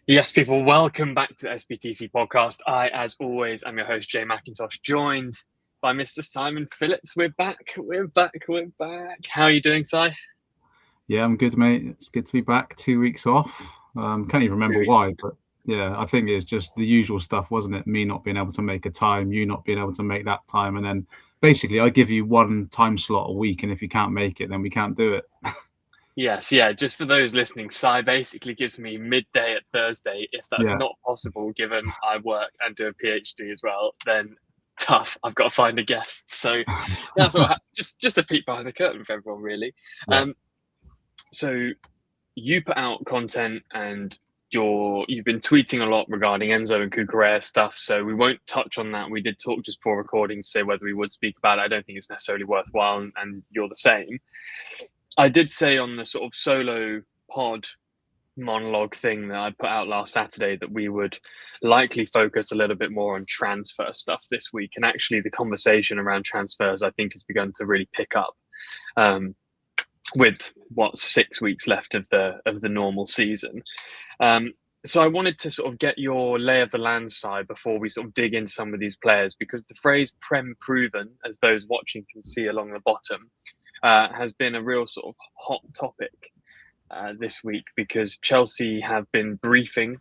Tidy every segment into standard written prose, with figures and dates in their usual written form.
Yes, people, welcome back to the SPTC podcast. I, as always, am your host, Jay Mcintosh, joined by Mr. Simon Phillips. We're back. How are you doing, Si? Yeah, I'm good, mate. It's good to be back. 2 weeks off. Can't even remember 2 weeks. why, but yeah, I think it's just the usual stuff, wasn't it? Me not being able to make a time, you not being able to make that time, and then basically I give you one time slot a week, and if you can't make it, then we can't do it. Yes, yeah. Just for those listening, Si basically gives me midday at Thursday. If that's Yeah, not possible, given I work and do a PhD as well, then tough. I've got to find a guest. So that's what. Just a peek behind the curtain for everyone, really. yeah. Um, so you put out content and you've been tweeting a lot regarding Enzo and Cucurella stuff, so we won't touch on that. We did talk just before recording to say whether we would speak about it. I don't think it's necessarily worthwhile, and you're the same. I did say on the sort of solo pod monologue thing that I put out last Saturday that we would likely focus a little bit more on transfer stuff this week, and actually the conversation around transfers I think has begun to really pick up. With what 6 weeks left of the normal season. So I wanted to sort of get your lay of the land side before we sort of dig into some of these players, because the phrase "Prem Proven," as those watching can see along the bottom, has been a real sort of hot topic this week, because Chelsea have been briefing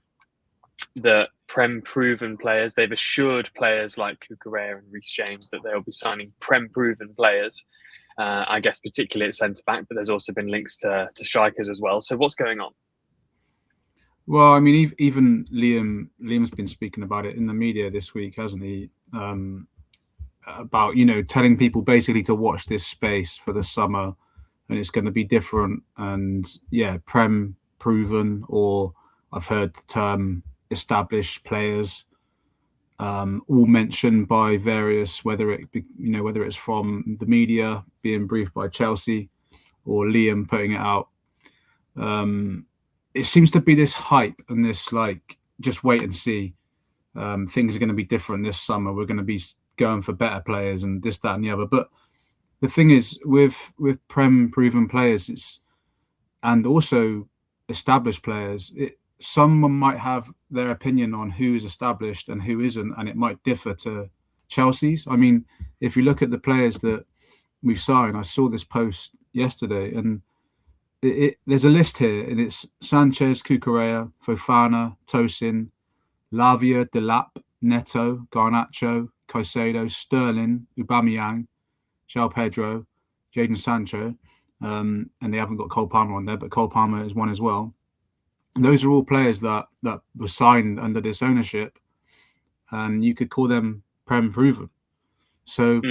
the Prem Proven players. They've assured players like Cucurella and Reece James that they'll be signing Prem Proven players. I guess particularly at centre back, but there's also been links to strikers as well. So what's going on? Well, I mean, even Liam's been speaking about it in the media this week, hasn't he? About telling people basically to watch this space for the summer, and it's going to be different. And yeah, Prem Proven, or I've heard the term established players, all mentioned by various, whether it's from the media being briefed by Chelsea or Liam putting it out. It seems to be this hype and this like just wait and see. Things are going to be different this summer. We're going to be going for better players and this, that, and the other. But the thing is, with Prem Proven players, and also established players, someone might have their opinion on who is established and who isn't, and it might differ to Chelsea's. I mean, if you look at the players that we've signed, I saw this post yesterday, and there's a list here, and it's Sanchez, Cucurella, Fofana, Tosin, Lavia, Delap, Neto, Garnacho, Caicedo, Sterling, Aubameyang, João Pedro, Jadon Sancho, and they haven't got Cole Palmer on there, but Cole Palmer is one as well. Those are all players that were signed under this ownership, and you could call them Prem Proven. So,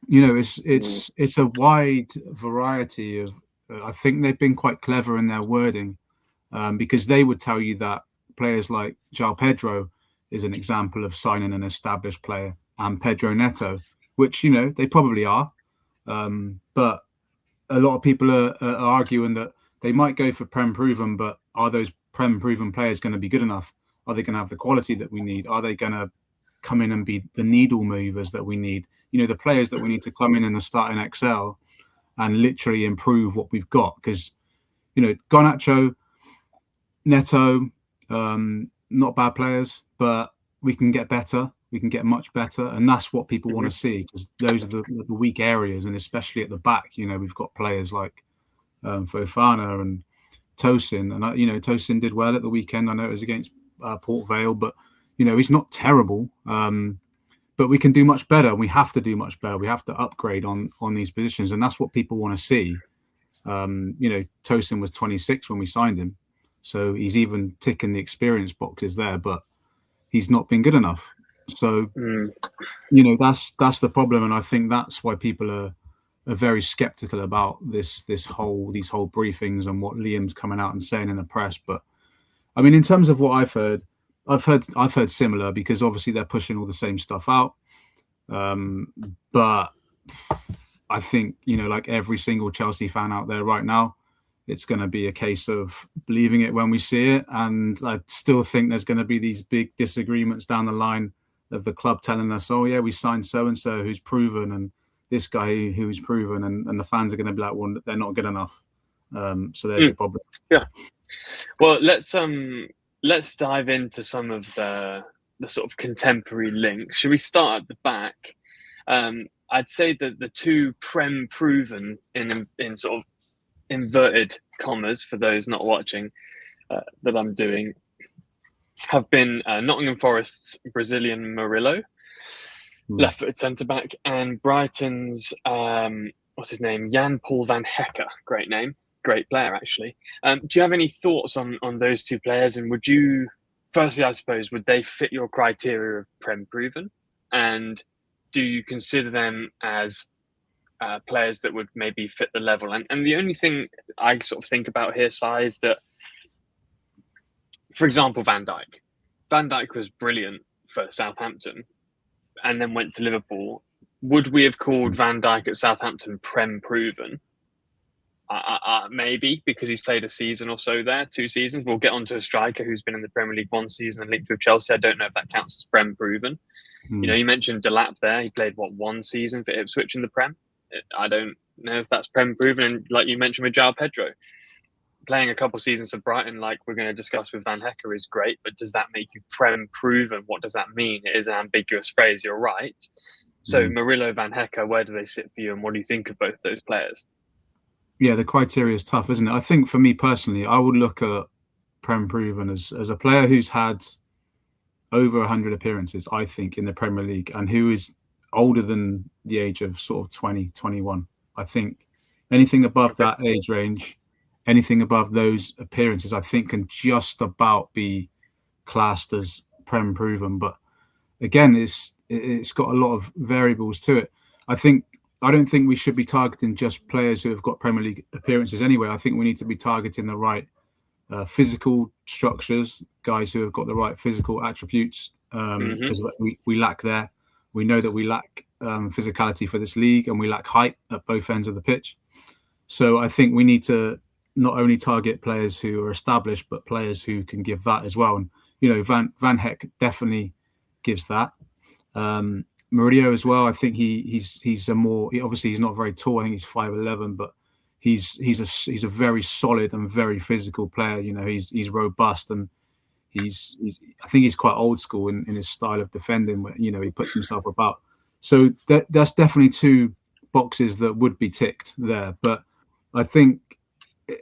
it's a wide variety of. I think they've been quite clever in their wording, because they would tell you that players like João Pedro is an example of signing an established player, and Pedro Neto, which they probably are, but a lot of people are arguing that they might go for Prem Proven, but are those Prem Proven players going to be good enough? Are they going to have the quality that we need? Are they going to come in and be the needle movers that we need? The players that we need to come in the starting XL and literally improve what we've got. Because, Garnacho, Neto, not bad players, but we can get better. We can get much better. And that's what people want to see, because those are the weak areas. And especially at the back, we've got players like Fofana and Tosin. And, Tosin did well at the weekend. I know it was against Port Vale, but, he's not terrible. But we can do much better. We have to do much better. We have to upgrade on these positions. And that's what people want to see. Tosin was 26 when we signed him. So he's even ticking the experience boxes there, but he's not been good enough. So, that's the problem. And I think that's why people are very skeptical about these whole briefings and what Liam's coming out and saying in the press. But I mean, in terms of what I've heard similar, because obviously they're pushing all the same stuff out. But I think, like every single Chelsea fan out there right now, it's going to be a case of believing it when we see it. And I still think there's going to be these big disagreements down the line of the club telling us, oh yeah, we signed so-and-so who's proven, and this guy who's proven, and the fans are going to be like, well, they're not good enough. So there's your problem. Yeah. Well, let's let's dive into some of the sort of contemporary links. Should we start at the back? I'd say that the two Prem Proven in sort of inverted commas for those not watching that I'm doing have been Nottingham Forest's Brazilian Murillo, left-footed centre-back, and Brighton's, what's his name, Jan Paul van Hecke. Great name, great player, actually. Do you have any thoughts on those two players? And would you, firstly, I suppose, would they fit your criteria of Prem Proven? And do you consider them as players that would maybe fit the level? And the only thing I sort of think about here, Si, is that, for example, Van Dijk. Van Dijk was brilliant for Southampton and then went to Liverpool. Would we have called Van Dijk at Southampton Prem Proven? Maybe, because he's played a season or so there, 2 seasons. We'll get onto a striker who's been in the Premier League 1 season and linked with Chelsea. I don't know if that counts as Prem Proven. You know, you mentioned Delap there. He played, 1 season for Ipswich in the Prem? I don't know if that's Prem Proven. And like you mentioned with João Pedro, playing a couple seasons for Brighton, like we're going to discuss with Van Hecke, is great, but does that make you Prem Proven? What does that mean? It is an ambiguous phrase, you're right. So Murillo, Van Hecke, where do they sit for you, and what do you think of both those players? Yeah, the criteria is tough, isn't it? I think for me personally, I would look at Prem Proven as a player who's had over 100 appearances, I think, in the Premier League, and who is older than the age of sort of 20, 21. I think anything above that age range, anything above those appearances, I think can just about be classed as Prem Proven. But again, it's got a lot of variables to it. I don't think we should be targeting just players who have got Premier League appearances anyway. I think we need to be targeting the right physical structures, guys who have got the right physical attributes, because we lack there. We know that we lack physicality for this league, and we lack height at both ends of the pitch. So I think we need to not only target players who are established, but players who can give that as well. And, you know, Van Hecke definitely gives that. Murillo as well. I think he's a more, obviously he's not very tall. I think he's 5'11", but he's a very solid and very physical player. You know, he's robust, and I think he's quite old school in his style of defending, where, you know, he puts himself about. So that's definitely 2 boxes that would be ticked there. But I think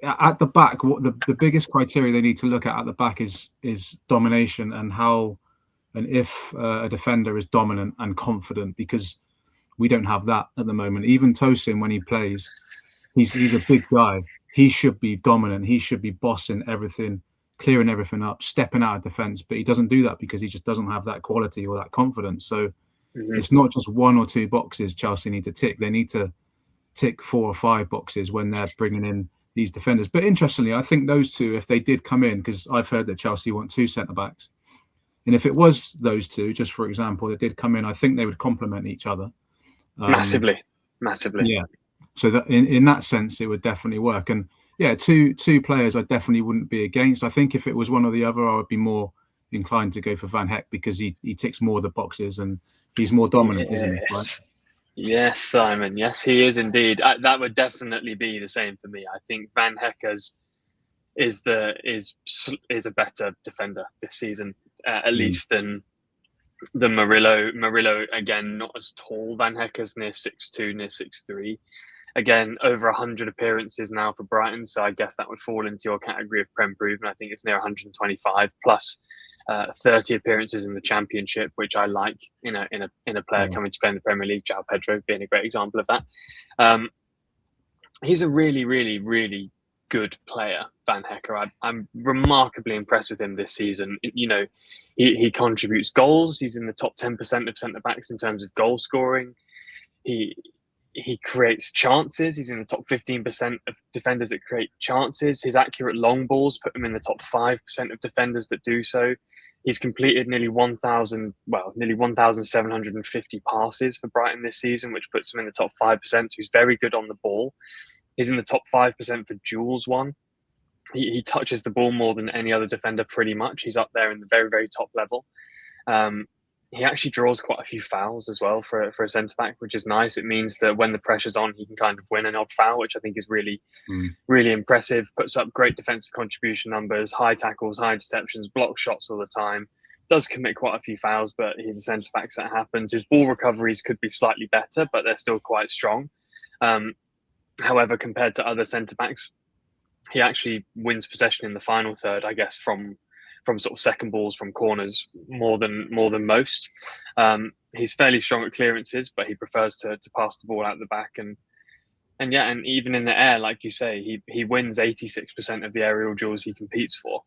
at the back, what the biggest criteria they need to look at the back is domination, and how and if a defender is dominant and confident, because we don't have that at the moment. Even Tosin, when he plays, he's a big guy. He should be dominant. He should be bossing everything, clearing everything up, stepping out of defence. But he doesn't do that because he just doesn't have that quality or that confidence. So it's not just 1 or 2 boxes Chelsea need to tick. They need to tick 4 or 5 boxes when they're bringing in these defenders. But interestingly, I think those 2, if they did come in, because I've heard that Chelsea want 2 centre-backs, and if it was those 2, just for example, that did come in, I think they would complement each other. Massively. Yeah. So that in that sense, it would definitely work. And yeah, two players I definitely wouldn't be against. I think if it was one or the other, I would be more inclined to go for Van Hecke, because he ticks more of the boxes and he's more dominant, isn't he? Right? Yes, Simon. Yes, he is indeed. That would definitely be the same for me. I think Van Hecke's is a better defender this season, at least than Murillo. Murillo, again, not as tall. Van Hecke's near 6'2", near 6'3". Again, over 100 appearances now for Brighton, so I guess that would fall into your category of Prem Proven. I think it's near 125 plus 30 appearances in the Championship, which I like in a player coming to play in the Premier League. João Pedro being a great example of that. He's a really, really, really good player, Van Hecke. I'm remarkably impressed with him this season. You know, he contributes goals. He's in the top 10% of centre backs in terms of goal scoring. He creates chances. He's in the top 15% of defenders that create chances. His accurate long balls put him in the top 5% of defenders that do so. He's completed nearly 1,750 passes for Brighton this season, which puts him in the top 5%. So he's very good on the ball. He's in the top 5% for duels won. He touches the ball more than any other defender, pretty much. He's up there in the very, very top level. he actually draws quite a few fouls as well for a centre back, which is nice. It means that when the pressure's on, he can kind of win an odd foul, which I think is really, really impressive. Puts up great defensive contribution numbers, high tackles, high interceptions, blocks shots all the time. Does commit quite a few fouls, but he's a centre back, so it happens. His ball recoveries could be slightly better, but they're still quite strong. However, compared to other centre backs, he actually wins possession in the final third, I guess, from sort of second balls from corners more than most. He's fairly strong at clearances, but he prefers to pass the ball out the back, and even in the air, like you say, he wins 86% of the aerial duels he competes for.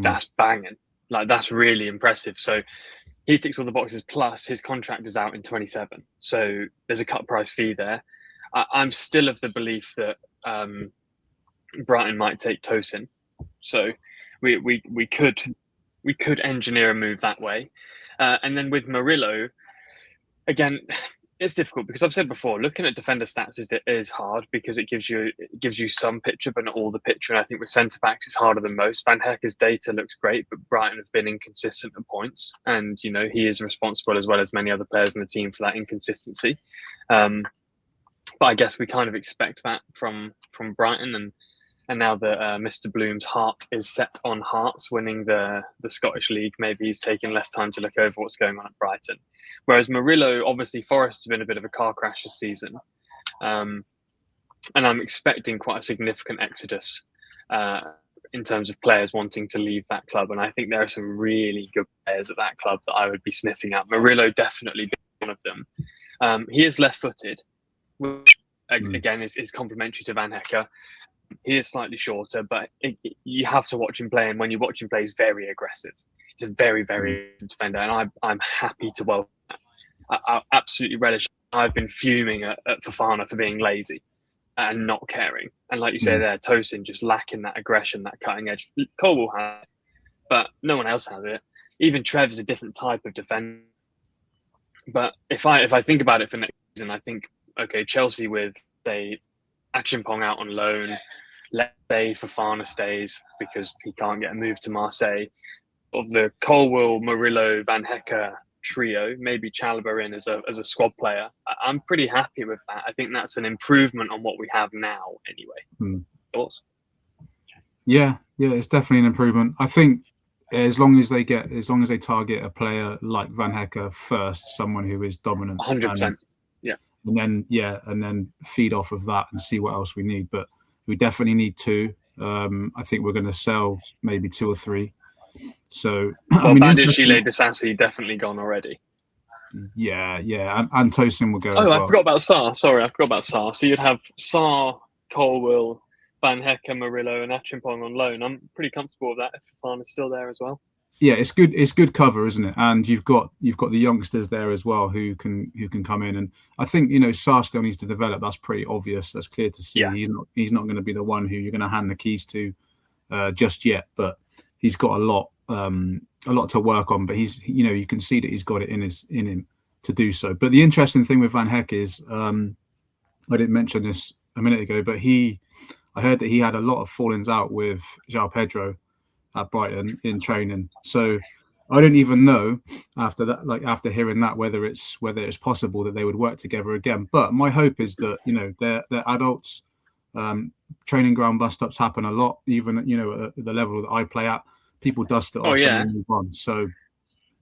That's banging. Like, that's really impressive. So he ticks all the boxes. Plus, his contract is out in 27, so there's a cut price fee there. I'm still of the belief that Brighton might take Tosin, so we could engineer a move that way, and then with Murillo, again, it's difficult because I've said before, looking at defender stats is hard because it gives you some picture, but not all the picture. And I think with centre backs, it's harder than most. Van Hecke's data looks great, but Brighton have been inconsistent at points, and he is responsible as well as many other players in the team for that inconsistency. But I guess we kind of expect that from Brighton, and now that Mr. Bloom's heart is set on Hearts winning the Scottish League, maybe he's taking less time to look over what's going on at Brighton. Whereas Murillo, obviously, Forest has been a bit of a car crash this season. And I'm expecting quite a significant exodus in terms of players wanting to leave that club. And I think there are some really good players at that club that I would be sniffing at. Murillo definitely being one of them. He is left-footed, which, again, is complementary to Van Hecke. He is slightly shorter, but you have to watch him play, and when you watch him play, he's very aggressive. He's a very, very good defender, and I'm happy to welcome that. I absolutely relish. I've been fuming at Fofana for being lazy and not caring, and like you say there, Tosin just lacking that aggression, that cutting edge. Cole will have it, but no one else has it. Even Trev is a different type of defender. But if I think about it for next season, I think, okay, Chelsea with, say, Achimpong out on loan, let's say Fofana stays because he can't get a move to Marseille. Of the Colwill, Murillo, Van Hecke trio, maybe Chalobah in as a squad player, I'm pretty happy with that. I think that's an improvement on what we have now anyway. Thoughts? Yeah, it's definitely an improvement. I think as long as they target a player like Van Hecke first, someone who is dominant, 100%. And then feed off of that and see what else we need. But we definitely need two. I think we're going to sell maybe two or three. So, Badiashile Disasi definitely gone already. Yeah, and Tosin will go. Oh, I forgot about Sarr. Sorry, I forgot about Sarr. So you'd have Sarr, Colwill, Van Hecke, Murillo, and Achimpong on loan. I'm pretty comfortable with that if Fofana's still there as well. Yeah, it's good. It's good cover, isn't it? And you've got the youngsters there as well who can come in. And I think Sarr still needs to develop. That's pretty obvious. That's clear to see. Yeah. He's not going to be the one who you're going to hand the keys to just yet. But he's got a lot to work on. But he's you can see that he's got it in him to do so. But the interesting thing with Van Hecke is I didn't mention this a minute ago, but I heard that he had a lot of fallings out with João Pedro at Brighton in training. So I don't even know after that, after hearing that, whether it's possible that they would work together again. But my hope is that they're adults. Training ground bust-ups happen a lot, even at the level that I play at. People dust it off and move on. So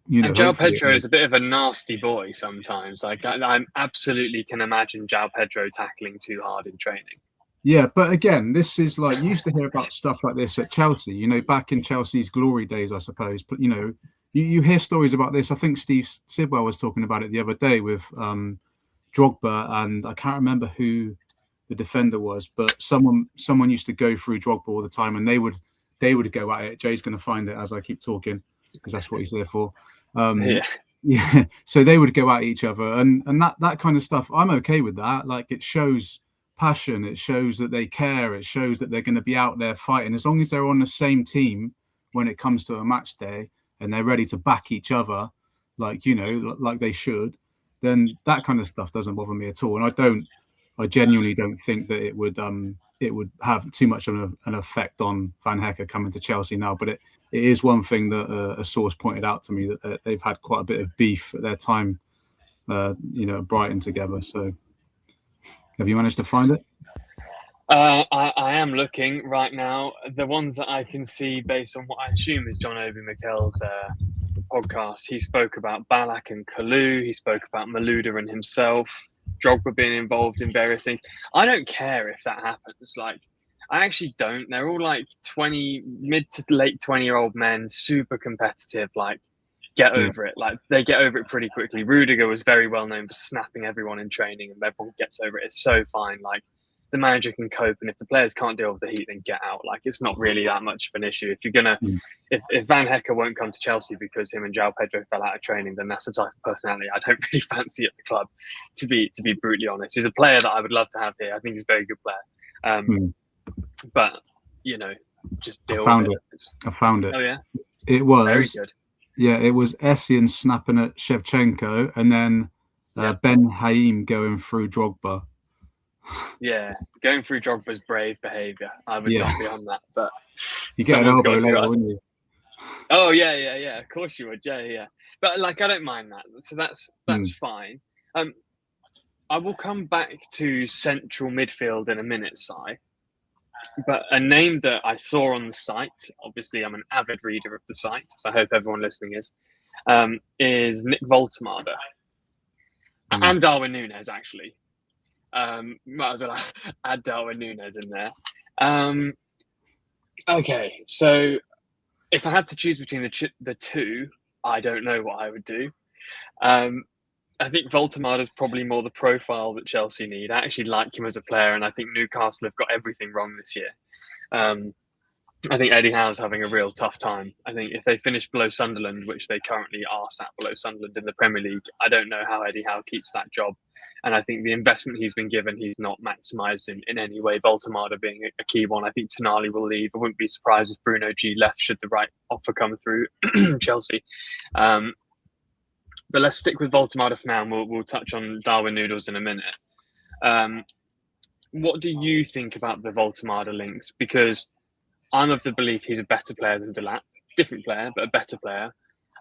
and João Pedro is a bit of a nasty boy sometimes. Like I absolutely can imagine João Pedro tackling too hard in training. Yeah, but again, this is like, you used to hear about stuff like this at Chelsea, back in Chelsea's glory days, I suppose. But, you hear stories about this. I think Steve Sidwell was talking about it the other day with Drogba, and I can't remember who the defender was, but someone used to go through Drogba all the time, and they would go at it. Jay's going to find it as I keep talking, because that's what he's there for. Yeah. So they would go at each other, and that kind of stuff. I'm okay with that. Like, it shows passion, it shows that they care, it shows that they're going to be out there fighting. As long as they're on the same team when it comes to a match day and they're ready to back each other, like they should, then that kind of stuff doesn't bother me at all. And I genuinely don't think that it would it would have too much of an effect on Van Hecke coming to Chelsea now. But it is one thing that a source pointed out to me, that they've had quite a bit of beef at their time, Brighton together. So have you managed to find it? I am looking right now. The ones that I can see based on what I assume is John Obi Mikel's podcast, he spoke about Ballack and Kalou. He spoke about Malouda and himself, Drogba being involved in various things. I don't care if that happens. Like, I actually don't. They're all like mid to late 20-year-old men, super competitive. Like, get over it. Like, they get over it pretty quickly. Rudiger was very well known for snapping everyone in training, and everyone gets over it. It's so fine. Like, the manager can cope, and if the players can't deal with the heat, then get out. Like, it's not really that much of an issue. If you're gonna, if Van Hecke won't come to Chelsea because him and João Pedro fell out of training, then that's the type of personality I don't really fancy at the club. To be brutally honest, he's a player that I would love to have here. I think he's a very good player. But just deal with it. I found it. Oh yeah, it was very good. Yeah, it was Essien snapping at Shevchenko, and then Ben Haim going through Drogba. Yeah, going through Drogba's brave behaviour. I would not be on that, but you get an elbow later, wouldn't you? Oh yeah. Of course you would. Yeah. But like, I don't mind that. So that's fine. I will come back to central midfield in a minute, Si. But a name that I saw on the site, obviously I'm an avid reader of the site, so I hope everyone listening is Nick Voltemade and Darwin Núñez, actually. Might as well add Darwin Núñez in there. Okay, so if I had to choose between the two, I don't know what I would do. I think Voltemade is probably more the profile that Chelsea need. I actually like him as a player, and I think Newcastle have got everything wrong this year. I think Eddie Howe's having a real tough time. I think if they finish below Sunderland, which they currently are sat below Sunderland in the Premier League, I don't know how Eddie Howe keeps that job. And I think the investment he's been given, he's not maximised in any way. Voltemade being a key one. I think Tonali will leave. I wouldn't be surprised if Bruno G left should the right offer come through Chelsea. But let's stick with Voltemade for now, and we'll touch on Darwin Núñez in a minute. What do you think about the Voltemade links? Because I'm of the belief he's a better player than Delap. Different player, but a better player.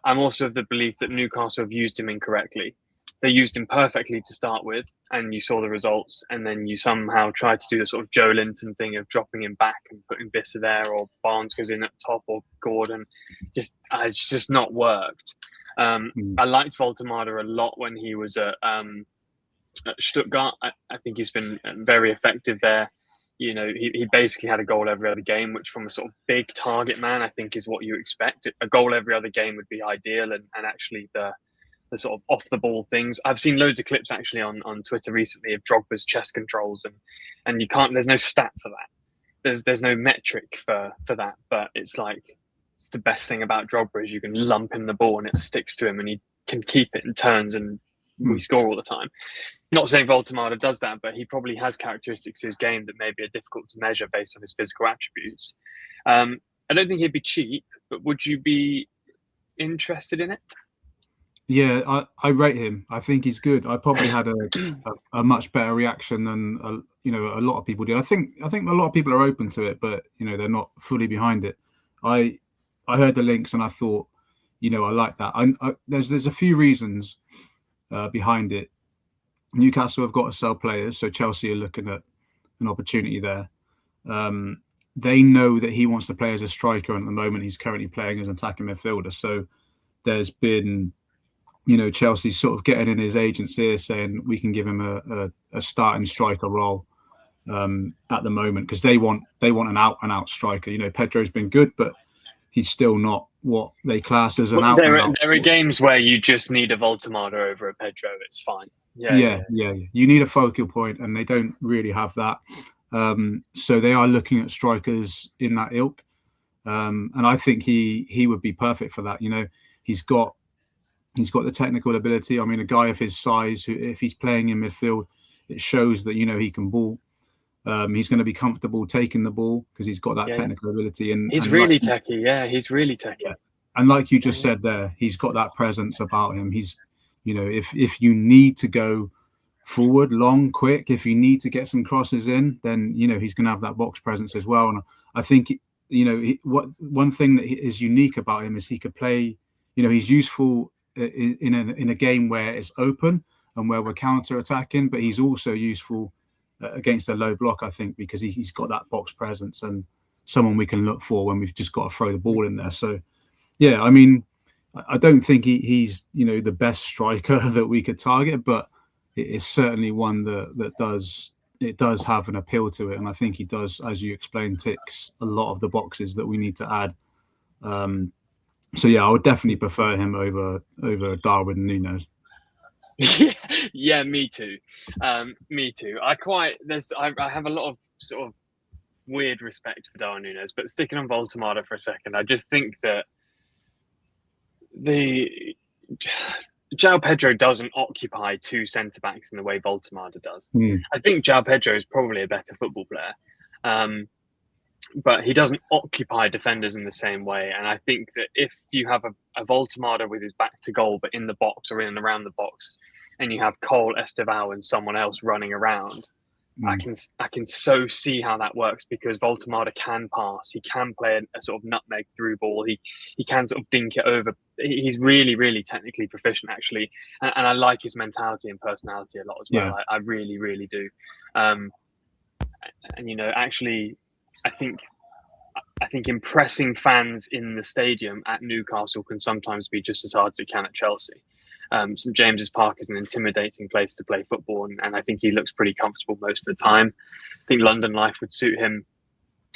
I'm also of the belief that Newcastle have used him incorrectly. They used him perfectly to start with, and you saw the results, and then you somehow tried to do the sort of Joe Linton thing of dropping him back and putting Visser there, or Barnes goes in at top, or Gordon. It's just not worked. I liked Voltemade a lot when he was at Stuttgart. I think he's been very effective there. He basically had a goal every other game, which from a sort of big target man, I think is what you expect. A goal every other game would be ideal, and actually the sort of off the ball things. I've seen loads of clips actually on Twitter recently of Drogba's chest controls, and you can't. There's no stat for that. There's no metric for that. But it's like, it's the best thing about Drogba is you can lump him the ball and it sticks to him, and he can keep it in turns, and we score all the time. Not saying Voltemade does that, but he probably has characteristics to his game that maybe are difficult to measure based on his physical attributes. I don't think he'd be cheap, but would you be interested in it? Yeah, I rate him. I think he's good. I probably had a much better reaction than a lot of people did. I think a lot of people are open to it, but they're not fully behind it. I heard the links and I thought, I like that. There's a few reasons behind it. Newcastle have got to sell players, so Chelsea are looking at an opportunity there. They know that he wants to play as a striker, and at the moment he's currently playing as an attacking midfielder. So there's been, Chelsea sort of getting in his agent's ear saying we can give him a starting striker role at the moment, because they want an out-and-out striker. Pedro's been good, but he's still not what they class as an out-and-out. There are games where you just need a Voltemade over a Pedro. It's fine. Yeah. You need a focal point, and they don't really have that. So they are looking at strikers in that ilk, and I think he would be perfect for that. He's got the technical ability. I mean, a guy of his size, who, if he's playing in midfield, it shows that he can ball. He's going to be comfortable taking the ball because he's got that technical ability. And he's really techy. Yeah, he's really techy. Yeah. And like you just said there, he's got that presence about him. He's, if you need to go forward, long, quick. If you need to get some crosses in, then he's going to have that box presence as well. And I think one thing that is unique about him is he could play. He's useful in a game where it's open and where we're counter attacking, but he's also useful against a low block. I think because he's got that box presence and someone we can look for when we've just got to throw the ball in there. So yeah, I mean, I don't think he's the best striker that we could target, but it is certainly one that does have an appeal to it, and I think he does, as you explained, ticks a lot of the boxes that we need to add. So yeah, I would definitely prefer him over Darwin Núñez. Yeah, me too. Me too. I have a lot of sort of weird respect for Darwin Núñez, but sticking on Voltemada for a second, I just think that João Pedro doesn't occupy two centre backs in the way Voltemada does. I think João Pedro is probably a better football player, but he doesn't occupy defenders in the same way. And I think that if you have a Voltemada with his back to goal, but in the box or in and around the box, and you have Cole, Estevao, and someone else running around, I can so see how that works, because Voltemada can pass. He can play a sort of nutmeg through ball. He can sort of dink it over. He's really, really technically proficient, actually. And I like his mentality and personality a lot as well. Yeah. I really, really do. And, actually, I think impressing fans in the stadium at Newcastle can sometimes be just as hard as it can at Chelsea. St James's Park is an intimidating place to play football, and I think he looks pretty comfortable most of the time. I think London life would suit him.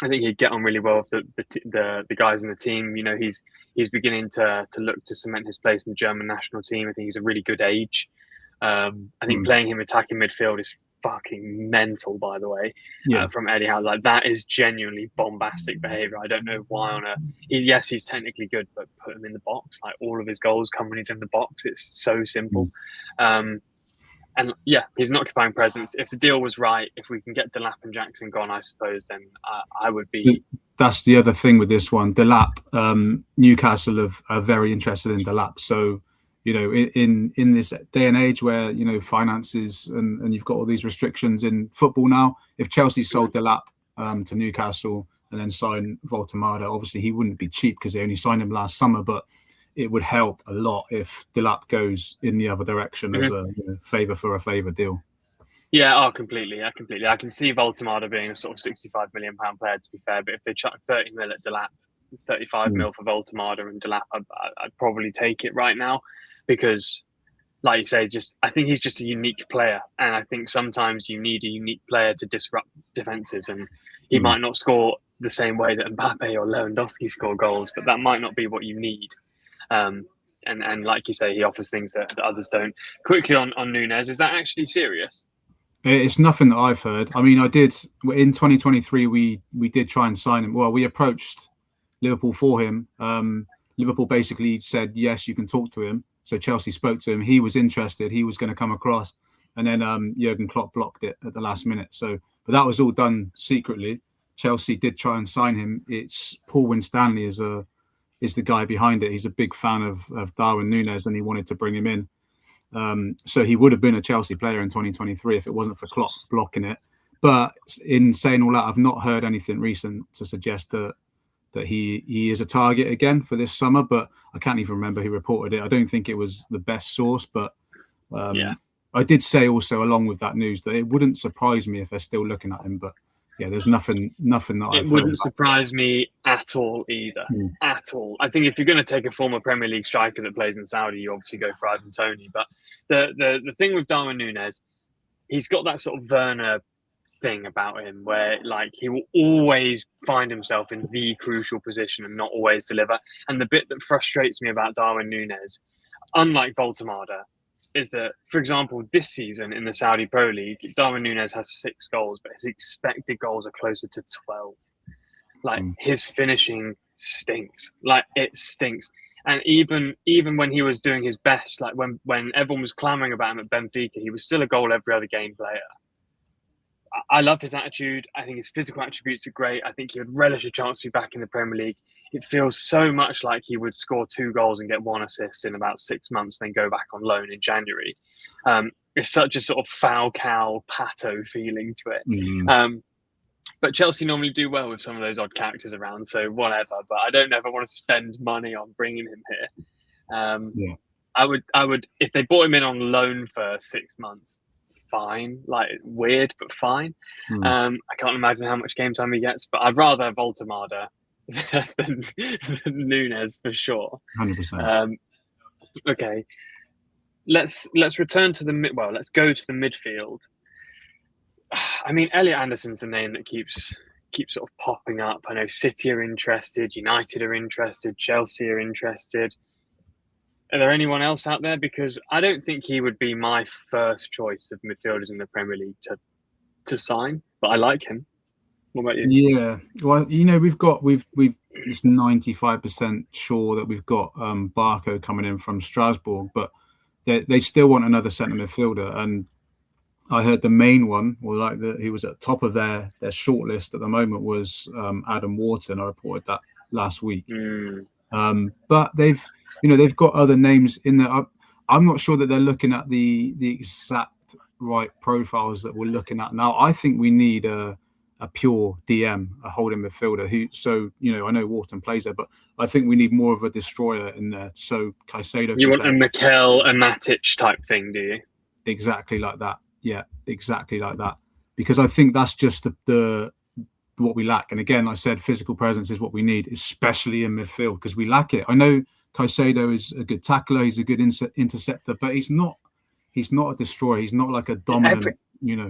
I think he'd get on really well with the guys in the team. He's beginning to look to cement his place in the German national team. I think he's a really good age. I think playing him attacking midfield is fucking mental, by the way. From Eddie Howe, like, that is genuinely bombastic behaviour. I don't know why on earth. Yes, he's technically good, but put him in the box. Like, all of his goals come when he's in the box. It's so simple. And yeah, he's an occupying presence. If the deal was right, if we can get Delap and Jackson gone, I suppose, then I would be. That's the other thing with this one. Delap, Newcastle are very interested in Delap. So, in this day and age where, finances and you've got all these restrictions in football now, if Chelsea sold Delap to Newcastle and then signed Voltemada, obviously he wouldn't be cheap because they only signed him last summer, but it would help a lot if Delap goes in the other direction as a favour for a favour deal. Yeah, completely. I can see Voltemada being a sort of £65 million player, to be fair, but if they chuck 30 mil at Delap, 35 mil for Voltemada and Delap, I'd probably take it right now. Because, like you say, I think he's just a unique player. And I think sometimes you need a unique player to disrupt defences. And he might not score the same way that Mbappe or Lewandowski score goals, but that might not be what you need. And like you say, he offers things that others don't. Quickly on Núñez, is that actually serious? It's nothing that I've heard. I mean, in 2023, we did try and sign him. Well, we approached Liverpool for him. Liverpool basically said, yes, you can talk to him. So Chelsea spoke to him. He was interested. He was going to come across. And then Jurgen Klopp blocked it at the last minute. But that was all done secretly. Chelsea did try and sign him. It's Paul Winstanley is the guy behind it. He's a big fan of Darwin Núñez, and he wanted to bring him in. So he would have been a Chelsea player in 2023 if it wasn't for Klopp blocking it. But in saying all that, I've not heard anything recent to suggest that he is a target again for this summer, but I can't even remember who reported it. I don't think it was the best source, but I did say also along with that news that it wouldn't surprise me if they're still looking at him, but yeah, there's nothing that it wouldn't surprise me at all either. At all. I think if you're going to take a former Premier League striker that plays in Saudi, you obviously go for Ivan Toney. But the thing with Darwin Núñez, he's got that sort of Werner thing about him where, like, he will always find himself in the crucial position and not always deliver. And the bit that frustrates me about Darwin Núñez, unlike Voltemada, is that, for example, this season in the Saudi Pro League, Darwin Núñez has 6 goals, but his expected goals are closer to 12. Like, his finishing stinks. Like, it stinks. And even when he was doing his best, like when everyone was clamouring about him at Benfica, he was still a goal every other game player. I love his attitude. I think his physical attributes are great. I think he would relish a chance to be back in the Premier League. It feels so much like he would score 2 goals and get 1 assist in about 6 months, then go back on loan in January. it's such a sort of Falcao, Pato feeling to it. Mm. But Chelsea normally do well with some of those odd characters around, so whatever. But I don't know if I want to spend money on bringing him here. Yeah. I would, if they brought him in on loan for 6 months, fine. Like weird, but fine. I can't imagine how much game time he gets, but I'd rather Voltemada than Nunes for sure. 100%. Okay, let's return to the well. Let's go to the midfield. I mean, Elliot Anderson's a name that keeps sort of popping up. I know City are interested, United are interested, Chelsea are interested. Are there anyone else out there? Because I don't think he would be my first choice of midfielders in the Premier League to sign, but I like him. What about you? Yeah, well, we've it's 95% sure that we've got Barco coming in from Strasbourg, but they still want another centre midfielder. And I heard the main one, he was at the top of their shortlist at the moment, was Adam Wharton. I reported that last week. But they've got other names in there. I'm not sure that they're looking at the exact right profiles that we're looking at now. I think we need a pure DM, a holding midfielder I know Wharton plays there, but I think we need more of a destroyer in there. So Caicedo. You want a Mikel, a Matic type thing, do you? Exactly like that. Yeah, exactly like that. Because I think that's just the what we lack. And again, I said physical presence is what we need, especially in midfield, because we lack it. I know Caicedo is a good tackler, he's a good interceptor, but he's not a destroyer. He's not like a dominant.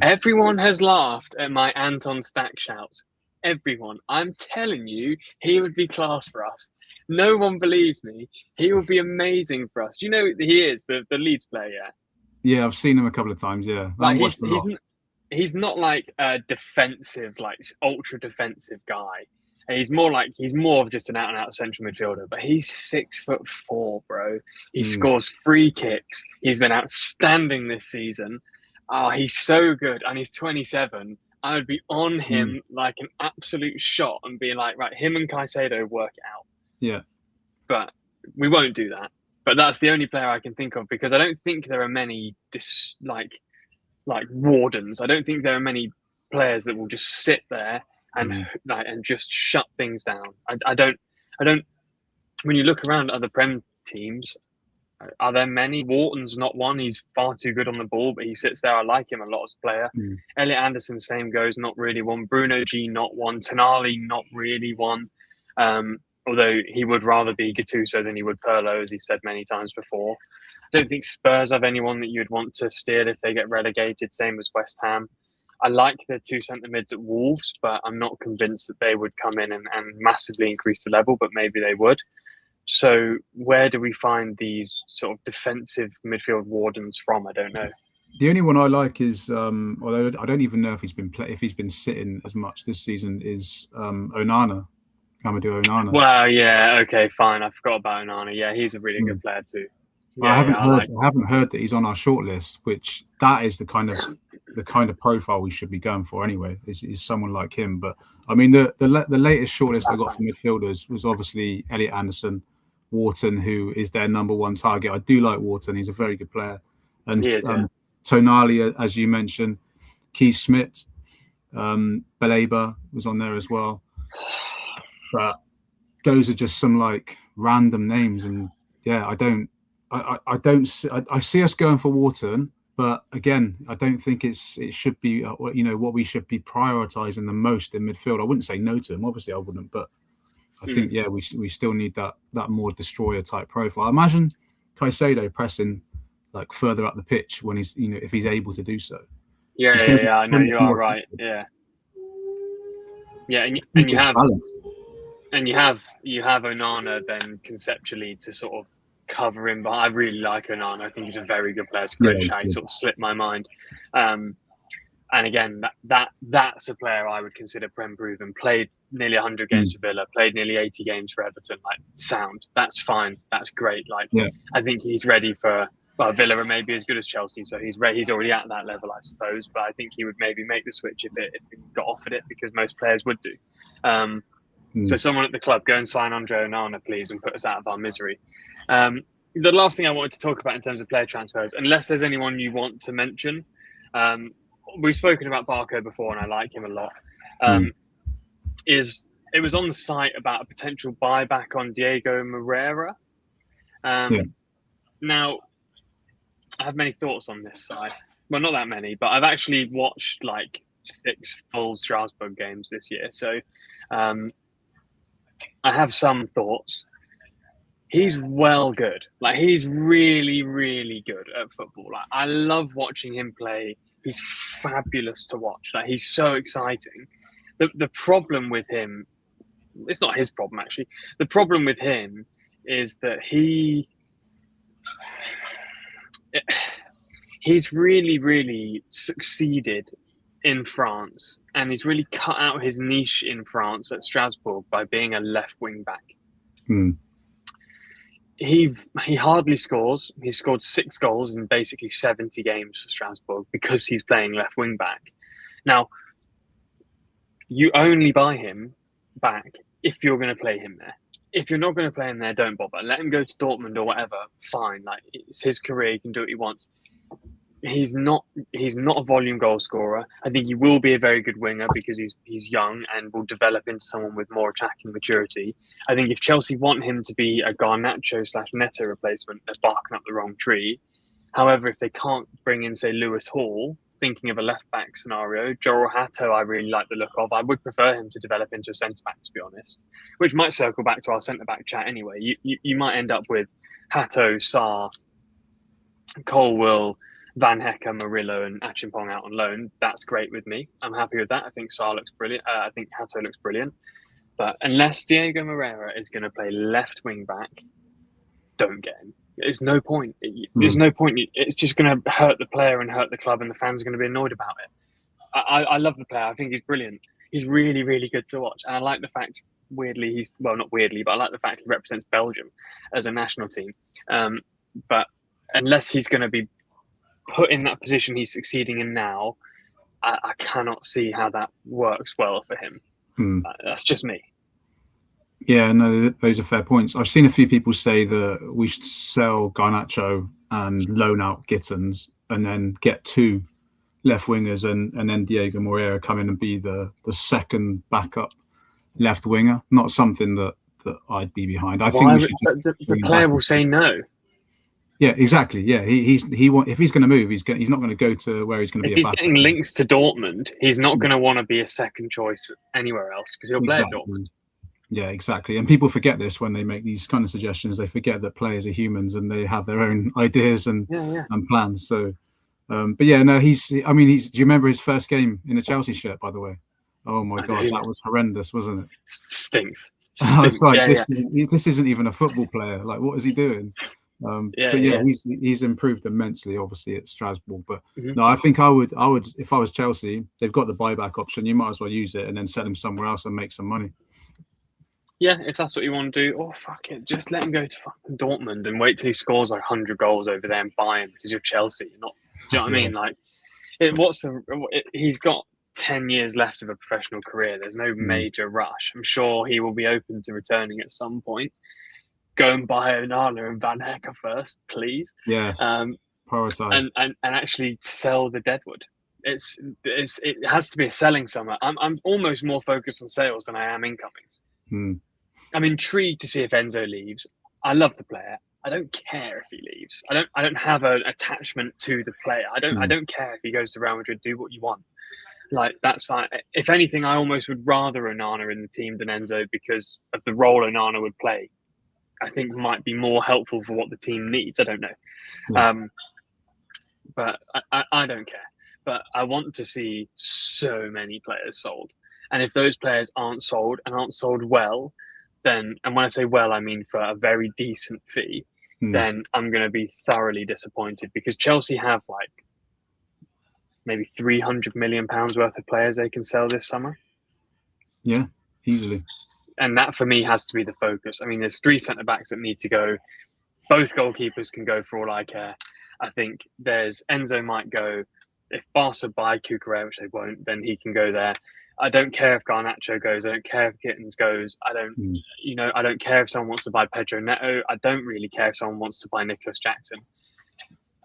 Everyone has laughed at my Anton Stack shouts. Everyone. I'm telling you, he would be class for us. No one believes me. He would be amazing for us. Do you know he is the Leeds player? Yeah. Yeah, I've seen him a couple of times. Yeah, like he's not like a defensive, like ultra defensive guy. He's more of just an out and out central midfielder. But he's 6'4", bro. He scores free kicks. He's been outstanding this season. Oh, he's so good, and he's 27. I would be on him like an absolute shot and be like, right, him and Caicedo work it out. Yeah, but we won't do that. But that's the only player I can think of, because I don't think there are many like wardens. I don't think there are many players that will just sit there and just shut things down. I don't. When you look around at other Prem teams, are there many? Wharton's not one. He's far too good on the ball, but he sits there. I like him a lot as a player. Elliot Anderson, same goes. Not really one. Bruno G, not one. Tonali, not really one. Although he would rather be Gattuso than he would Pirlo, as he said many times before. I don't think Spurs have anyone that you'd want to steal if they get relegated, same as West Ham. I like the two centre mids at Wolves, but I'm not convinced that they would come in and massively increase the level, but maybe they would. So where do we find these sort of defensive midfield wardens from? I don't know. The only one I like is, although I don't even know if he's been sitting as much this season, is Onana. Amadou Onana. Well, yeah, okay, fine. I forgot about Onana. Yeah, he's a really good player too. Yeah, I haven't heard that he's on our shortlist, which that is the kind of profile we should be going for anyway. Is someone like him? But I mean, the latest shortlist I got from midfielders was obviously Elliot Anderson, Wharton, who is their number one target. I do like Wharton; he's a very good player. And he is, Tonali, as you mentioned, Keith Smith, Baleba was on there as well. But those are just some like random names, and yeah, I see us going for Wharton, but again, I don't think it should be what we should be prioritizing the most in midfield. I wouldn't say no to him, obviously I wouldn't, but I think we still need that more destroyer type profile. Imagine Caicedo pressing like further up the pitch when he's if he's able to do so. Yeah, I know you are right. Yeah, and you have. Balance. And you have Onana then conceptually to sort of cover him, but I really like Onana. I think he's a very good player. It's a great shot. He sort of slipped my mind. And again, that's a player I would consider Prem Proven. Played nearly 100 games for Villa, played nearly 80 games for Everton. Like, sound. That's fine. That's great. Like, I think he's ready for. Well, Villa are maybe as good as Chelsea, so he's already at that level, I suppose. But I think he would maybe make the switch if he got offered it, because most players would do. So someone at the club, go and sign Andre Onana, please, and put us out of our misery. the last thing I wanted to talk about in terms of player transfers, unless there's anyone you want to mention, we've spoken about Barco before, and I like him a lot. Is it was on the site about a potential buyback on Diego Moreira. Now, I have many thoughts on this side. Well, not that many, but I've actually watched like 6 full Strasbourg games this year, so I have some thoughts. He's well good. Like, he's really, really good at football. Like, I love watching him play. He's fabulous to watch. Like, he's so exciting. The problem with him, it's not his problem actually. The problem with him is that he's really, really succeeded in France, and he's really cut out his niche in France at Strasbourg by being a left wing back. He hardly scores. He's scored 6 goals in basically 70 games for Strasbourg because he's playing left wing back. Now, you only buy him back if you're going to play him there. If you're not going to play him there, don't bother. Let him go to Dortmund or whatever. Fine, like, it's his career. He can do what he wants. He's not a volume goal scorer. I think he will be a very good winger because he's young and will develop into someone with more attacking maturity. I think if Chelsea want him to be a Garnacho/Neto replacement, they're barking up the wrong tree. However, if they can't bring in, say, Lewis Hall, thinking of a left-back scenario, Joel Hatto I really like the look of. I would prefer him to develop into a centre-back, to be honest, which might circle back to our centre-back chat anyway. You might end up with Hatto, Sarr, Colwill, Van Hecke, Murillo, and Achimpong out on loan. That's great with me. I'm happy with that. I think Sarr looks brilliant. I think Hatto looks brilliant. But unless Diego Moreira is going to play left wing back, don't get him. There's no point. There's no point. It's just going to hurt the player and hurt the club, and the fans are going to be annoyed about it. I love the player. I think he's brilliant. He's really, really good to watch. And I like the fact, weirdly, not weirdly, but I like the fact he represents Belgium as a national team. But unless he's going to be put in that position he's succeeding in now, I cannot see how that works well for him. That's just me. Yeah, no, those are fair points. I've seen a few people say that we should sell Garnacho and loan out Gittins and then get 2 left wingers and then Diego Moreira come in and be the second backup left winger. Not something that I'd be behind. I think the player will say no. Yeah, exactly. Yeah, if he's going to move, he's not going to go to where he's going to be. If he's getting links to Dortmund, he's not going to want to be a second choice anywhere else because he'll play at Dortmund. Yeah, exactly. And people forget this when they make these kind of suggestions. They forget that players are humans and they have their own ideas and plans. So, but yeah, no, do you remember his first game in a Chelsea shirt, by the way? Oh my God, that was horrendous, wasn't it? Stinks. I was like, this isn't even a football player. Like, what is he doing? He's improved immensely, obviously, at Strasbourg. But no, I think I would, if I was Chelsea, they've got the buyback option. You might as well use it and then sell him somewhere else and make some money. Yeah, if that's what you want to do, or fuck it, just let him go to fucking Dortmund and wait till he scores like 100 goals over there and buy him because you're Chelsea. You're not, do you know what I mean? Like, he's got 10 years left of a professional career. There's no major rush. I'm sure he will be open to returning at some point. Go and buy Onana and Van Hecke first, please. Yes. Prioritize and actually sell the Deadwood. It has to be a selling summer. I'm almost more focused on sales than I am incomings. I'm intrigued to see if Enzo leaves. I love the player. I don't care if he leaves. I don't have an attachment to the player. I don't care if he goes to Real Madrid. Do what you want. Like, that's fine. If anything, I almost would rather Onana in the team than Enzo because of the role Onana would play. I think might be more helpful for what the team needs. I don't know. But I don't care. But I want to see so many players sold. And if those players aren't sold and aren't sold well, then, and when I say well, I mean for a very decent fee, then I'm going to be thoroughly disappointed because Chelsea have like maybe £300 million worth of players they can sell this summer. Yeah, easily. And that for me has to be the focus. I mean, there's 3 centre-backs that need to go. Both goalkeepers can go for all I care. I think there's Enzo might go. If Barca buy Cucurella, which they won't, then he can go there. I don't care if Garnacho goes. I don't care if Gittins goes. I don't care if someone wants to buy Pedro Neto. I don't really care if someone wants to buy Nicholas Jackson.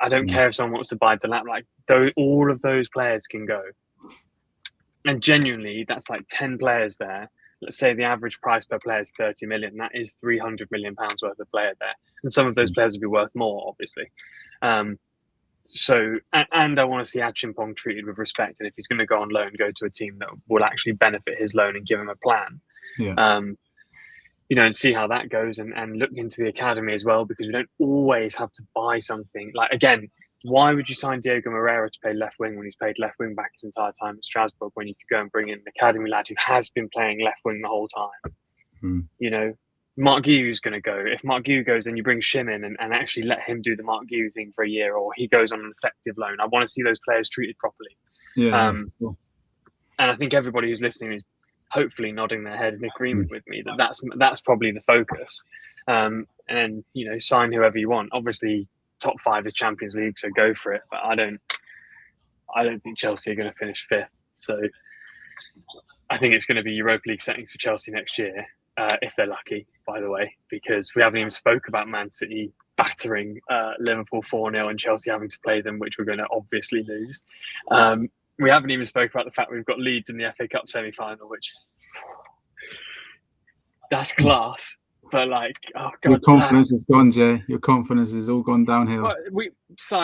I don't care if someone wants to buy Delap. Like, all of those players can go. And genuinely, that's like 10 players there. Let's say the average price per player is 30 million. That is 300 million pounds worth of player there. And some of those players will be worth more, obviously. So, and I want to see Achimpong treated with respect. And if he's going to go on loan, go to a team that will actually benefit his loan and give him a plan. Yeah. And see how that goes, and look into the academy as well, because we don't always have to buy something. Like, again, why would you sign Diego Moreira to play left wing when he's played left wing back his entire time at Strasbourg, when you could go and bring in an academy lad who has been playing left wing the whole time? Mark Guiu's going to go. If Mark Guiu goes, then you bring Shim in and actually let him do the Mark Guiu thing for a year, or he goes on an effective loan. I want to see those players treated properly. Yeah, for sure. And I think everybody who's listening is hopefully nodding their head in agreement with me that that's probably the focus. And sign whoever you want. Obviously, top 5 is Champions League, so go for it. But I don't think Chelsea are going to finish 5th. So I think it's going to be Europa League settings for Chelsea next year, if they're lucky, by the way, because we haven't even spoke about Man City battering Liverpool 4-0 and Chelsea having to play them, which we're going to obviously lose. We haven't even spoke about the fact we've got Leeds in the FA Cup semi-final, which that's class. But like, oh God, your confidence is gone, Jay. Your confidence has all gone downhill. Well,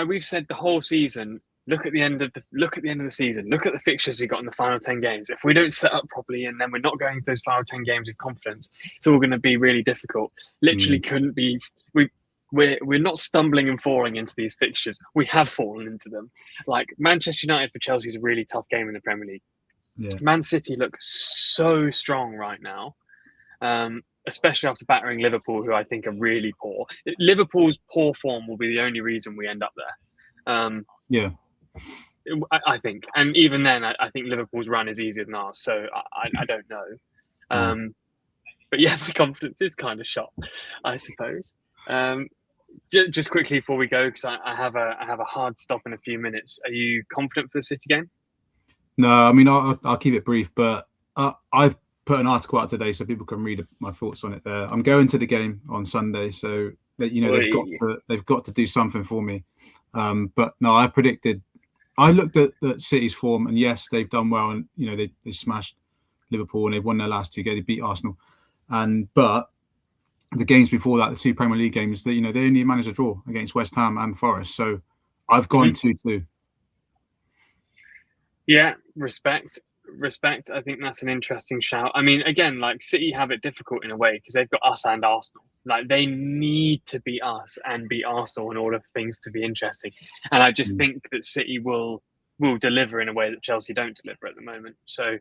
we've said the whole season. Look at the end of the season. Look at the fixtures we got in the final 10 games. If we don't set up properly and then we're not going to those final 10 games with confidence, it's all going to be really difficult. Literally, couldn't be. We're not stumbling and falling into these fixtures. We have fallen into them. Like, Manchester United for Chelsea is a really tough game in the Premier League. Yeah. Man City look so strong right now, especially after battering Liverpool, who I think are really poor. Liverpool's poor form will be the only reason we end up there. Yeah. I think. And even then, I think Liverpool's run is easier than ours. So I don't know. But yeah, my confidence is kind of shot, I suppose. Just quickly before we go, because I have a hard stop in a few minutes. Are you confident for the City game? No, I mean, I'll keep it brief, but I've put an article out today so people can read my thoughts on it there. I'm going to the game on Sunday, so that, they've got to do something for me. But no, I looked at City's form, and yes, they've done well, and they smashed Liverpool and they've won their last 2 games. They beat Arsenal, but the games before that, the 2 Premier League games, they only managed a draw against West Ham and Forest. So I've gone 2-2. Yeah, respect. I think that's an interesting shout. I mean, again, like, City have it difficult in a way because they've got us and Arsenal. Like, they need to beat us and beat Arsenal in order for things to be interesting. And I just think that City will deliver in a way that Chelsea don't deliver at the moment. So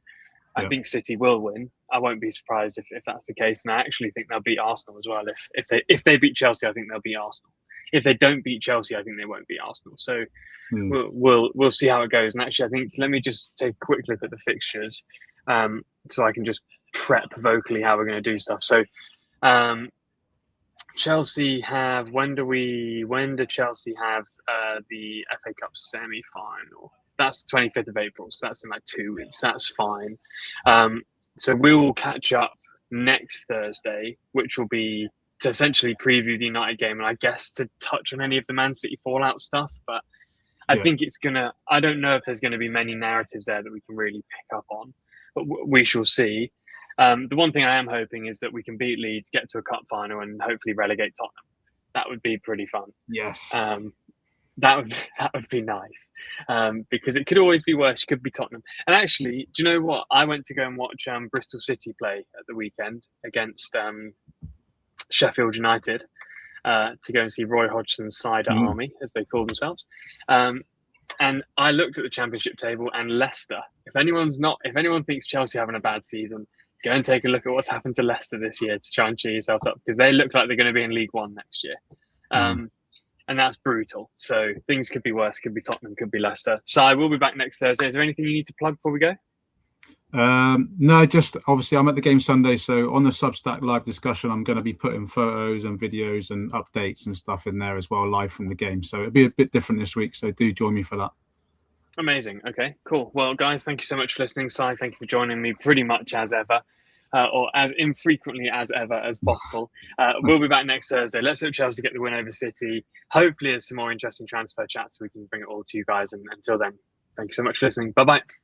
I think City will win. I won't be surprised if that's the case. And I actually think they'll beat Arsenal as well. If they beat Chelsea, I think they'll beat Arsenal. If they don't beat Chelsea, I think they won't beat Arsenal. So we'll see how it goes. And actually, I think, let me just take a quick look at the fixtures, so I can just prep vocally how we're going to do stuff. So Chelsea have, when do Chelsea have the FA Cup semi-final? That's the 25th of April, so that's in like 2 weeks. That's fine. So we will catch up next Thursday, which will be to essentially preview the United game, and I guess to touch on any of the Man City fallout stuff. But I think I don't know if there's going to be many narratives there that we can really pick up on, but we shall see. The one thing I am hoping is that we can beat Leeds, get to a cup final, and hopefully relegate Tottenham. That would be pretty fun. Yes. That would be nice, because it could always be worse. It could be Tottenham. And actually, do you know what? I went to go and watch Bristol City play at the weekend against Sheffield United, to go and see Roy Hodgson's Cider Army, as they call themselves. And I looked at the Championship table, and Leicester. If anyone thinks Chelsea having a bad season, go and take a look at what's happened to Leicester this year to try and cheer yourselves up, because they look like they're going to be in League One next year. And that's brutal. So things could be worse. Could be Tottenham, could be Leicester. So I will be back next Thursday. Is there anything you need to plug before we go? No, just obviously I'm at the game Sunday. So on the Substack live discussion, I'm going to be putting photos and videos and updates and stuff in there as well, live from the game. So it'll be a bit different this week. So do join me for that. Amazing. Okay, cool. Well, guys, thank you so much for listening. Si, thank you for joining me pretty much as ever. Or as infrequently as ever as possible. We'll be back next Thursday. Let's hope Chelsea get the win over City. Hopefully, there's some more interesting transfer chats so we can bring it all to you guys. And until then, thank you so much for listening. Bye bye.